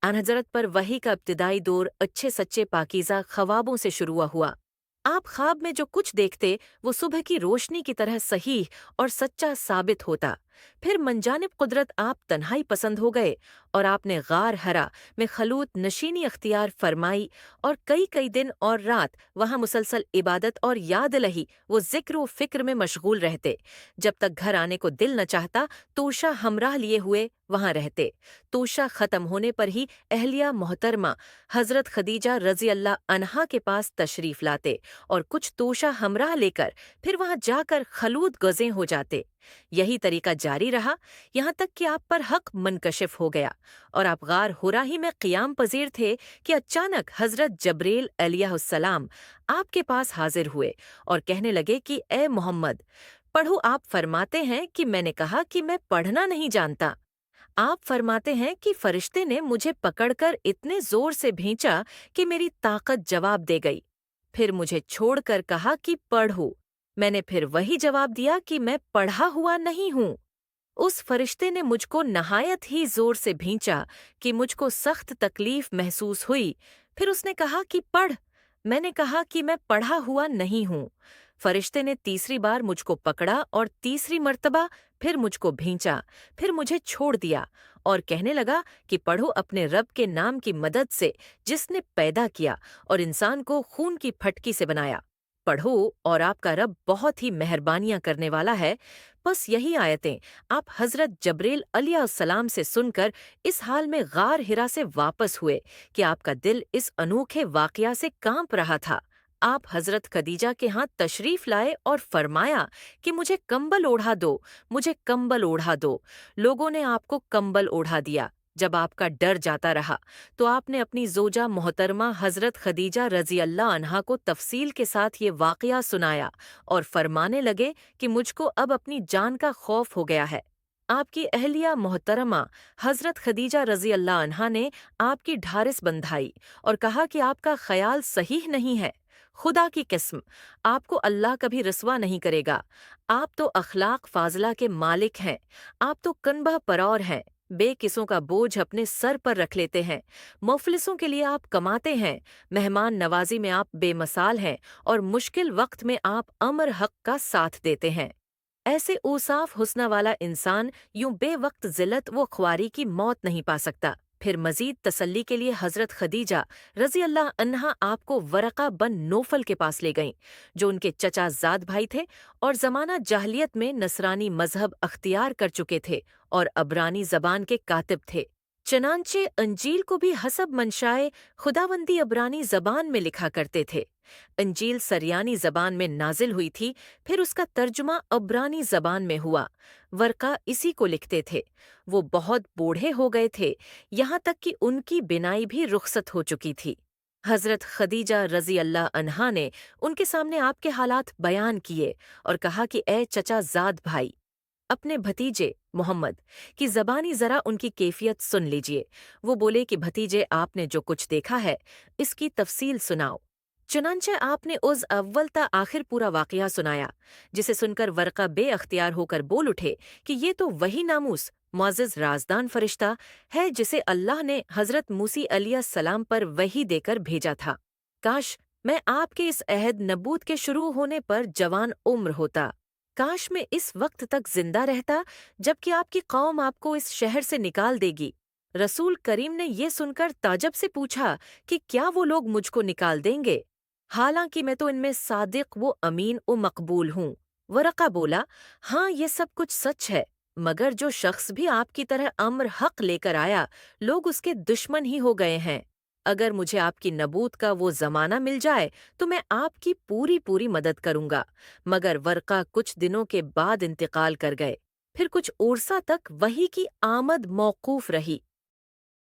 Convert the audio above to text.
आन हज़रत पर वही का इब्तिदाई दौर अच्छे सच्चे पाकीज़ा ख्वाबों से शुरू हुआ। आप ख्वाब में जो कुछ देखते वो सुबह की रोशनी की तरह सही और सच्चा साबित होता। फिर मनजानिब कुदरत आप तन्हाई पसंद हो गए और आपने गार हरा में खलूत नशीनी अख्तियार फरमाई और कई कई दिन और रात वहाँ मुसलसल इबादत और याद लही वो जिक्र व फिक्र में मशगूल रहते। जब तक घर आने को दिल न चाहता तोशा हमराह लिए हुए वहाँ रहते। तोशा ख़त्म होने पर ही अहलिया मोहतरमा हज़रत खदीजा रज़ी अल्लाह अन्हा के पास तशरीफ़ लाते और कुछ तोशा हमराह लेकर फिर वहाँ जाकर खलूत गज़ें हो जाते। यही तरीका जारी रहा यहाँ तक कि आप पर हक मनकशिफ हो गया और आप गार हुरा ही में क़ियाम पज़ीर थे कि अचानक हज़रत जब्रील अलैहिस्सलाम आपके पास हाजिर हुए और कहने लगे कि ए मोहम्मद पढ़ो। आप फरमाते हैं कि मैंने कहा कि मैं पढ़ना नहीं जानता। आप फरमाते हैं कि फरिश्ते ने मुझे पकड़कर इतने जोर से भींचा कि मेरी ताकत जवाब दे गई। फिर मुझे छोड़कर कहा कि पढ़ो। मैंने फिर वही जवाब दिया कि मैं पढ़ा हुआ नहीं हूँ। उस फरिश्ते ने मुझको नहायत ही जोर से भींचा कि मुझको सख्त तकलीफ महसूस हुई। फिर उसने कहा कि पढ़। मैंने कहा कि मैं पढ़ा हुआ नहीं हूँ। फरिश्ते ने तीसरी बार मुझको पकड़ा और तीसरी मर्तबा फिर मुझको भींचा। फिर मुझे छोड़ दिया और कहने लगा कि पढ़ो अपने रब के नाम की मदद से जिसने पैदा किया और इंसान को खून की फटकी से बनाया। पढ़ो और आपका रब बहुत ही मेहरबानियां करने वाला है। बस यही आयतें आप हज़रत जब्रील अलैहिस्सलाम से सुनकर इस हाल में गार हिरा से वापस हुए कि आपका दिल इस अनोखे वाकया से कांप रहा था। आप हज़रत खदीजा के यहाँ तशरीफ़ लाए और फरमाया कि मुझे कंबल ओढ़ा दो, मुझे कंबल ओढ़ा दो। लोगों ने आपको कंबल ओढ़ा दिया। जब आपका डर जाता रहा तो आपने अपनी जोजा मोहतरमा हज़रत खदीजा रज़ी अल्लाह अन्हा को तफसील के साथ ये वाकया सुनाया और फरमाने लगे कि मुझको अब अपनी जान का खौफ हो गया है। आपकी अहलिया मोहतरमा हज़रत खदीजा रज़ी अल्लाह अन्हा ने आपकी ढारिस बंधाई और कहा कि आपका ख्याल सही नहीं है। खुदा की किस्म, आपको अल्लाह कभी रसवा नहीं करेगा। आप तो अखलाक फाजला के मालिक हैं। आप तो कनबह परौर हैं। बेकिसों का बोझ अपने सर पर रख लेते हैं। मुफलिसों के लिए आप कमाते हैं। मेहमान नवाजी में आप बेमसाल हैं और मुश्किल वक्त में आप अमर हक का साथ देते हैं। ऐसे औसाफ हुस्ना वाला इंसान यूं बेवक्त जिल्लत व ख्वारी की मौत नहीं पा सकता। फिर मजीद तसल्ली के लिए हज़रत खदीजा रज़ी अल्लाह अन्हा आपको वरक़ा बन नोफल के पास ले गईं, जो उनके चचा ज़ाद भाई थे और ज़माना जाहलियत में नसरानी मजहब अख्तियार कर चुके थे और अबरानी ज़बान के कातिब थे। चनांचे अंजील को भी हसब मंशाए खुदावंदी अबरानी ज़बान में लिखा करते थे। अंजील सरयानी ज़बान में नाजिल हुई थी, फिर उसका तर्जुमा अबरानी ज़बान में हुआ। वर्का इसी को लिखते थे। वो बहुत बूढ़े हो गए थे, यहाँ तक कि उनकी बिनाई भी रुखसत हो चुकी थी। हज़रत खदीजा रज़ी अल्लाह अन्हा ने उनके सामने आपके हालात बयान किए और कहा कि ए चचा ज़ाद भाई, अपने भतीजे मोहम्मद की ज़बानी ज़रा उनकी कैफियत सुन लीजिए। वो बोले कि भतीजे, आपने जो कुछ देखा है इसकी तफसील सुनाओ। चुनांचे आपने उस अव्वल ता आखिर पूरा वाकया सुनाया, जिसे सुनकर वर्का बेअख्तियार होकर बोल उठे कि ये तो वही नामूस मुअज़्ज़ज़ राज़दान फरिश्ता है जिसे अल्लाह ने हज़रत मूसी अलैहिस्सलाम पर वही देकर भेजा था। काश मैं आपके इस अहद नबूत के शुरू होने पर जवान उम्र होता। काश मैं इस वक्त तक जिंदा रहता जबकि आपकी कौम आपको इस शहर से निकाल देगी। रसूल करीम ने ये सुनकर ताजब से पूछा कि क्या वो लोग मुझको निकाल देंगे, हालांकि मैं तो इनमें सादिक व अमीन व मकबूल हूँ। वरका बोला, हाँ ये सब कुछ सच है, मगर जो शख्स भी आपकी तरह अम्र हक लेकर आया लोग उसके दुश्मन ही हो गए हैं। अगर मुझे आपकी नबूत का वो ज़माना मिल जाए तो मैं आपकी पूरी पूरी मदद करूँगा। मगर वर्का कुछ दिनों के बाद इंतकाल कर गए। फिर कुछ उर्सा तक वही की आमद मौकूफ रही।